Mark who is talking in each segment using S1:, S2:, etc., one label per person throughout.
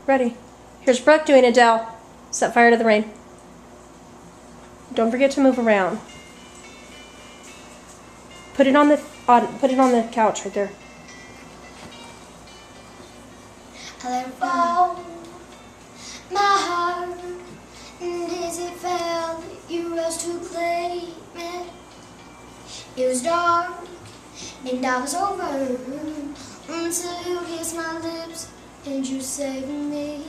S1: Ready. Here's Brooke doing Adele. Set fire to the rain. Don't forget to move around. Put it on the couch right there.
S2: I let it fall, my heart, and as it fell, you rushed to claim it. It was dark, and I was over, until you kissed my lips, and you saved me.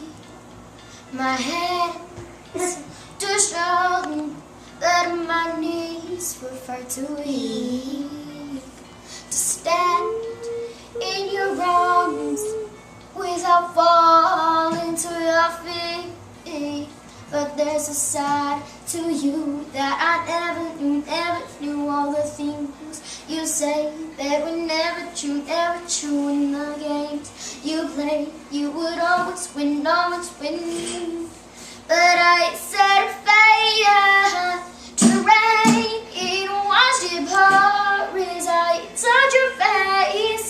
S2: My hands too strong, that my knees were far too weak to stand in your arms without falling to your feet. But there's a side to you that I never knew. All the things you say that were never true in the games you played. You would always win, But I set fire to the rain. It washed it pour as I touched your face.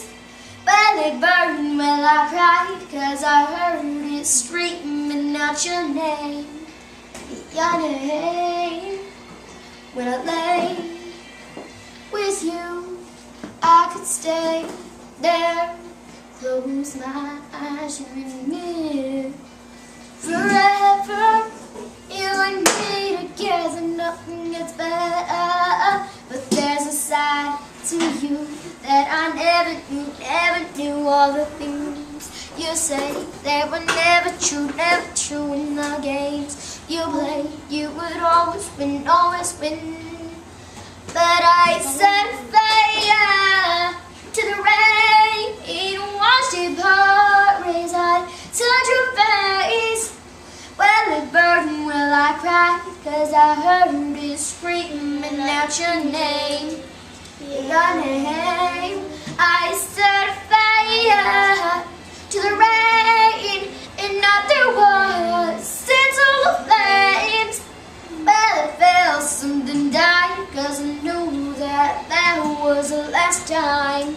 S2: Well, it burned, well, I cried, 'cause I heard it screaming out your name. When I lay with you, I could stay there, close my eyes, you and me. Forever, you and me together, nothing gets better. But there's a side to you that I never knew. All the things you say that were never true in the games you play. You would always win, But I set fire to the rain. It washed it pour as I touched your face. Well, it burned, well, I cried, 'cause I heard it screaming out your name. Your name. I set fire to the rain, and nothing was set all the flames. Well, it felt something died, 'cause I knew that was the last time.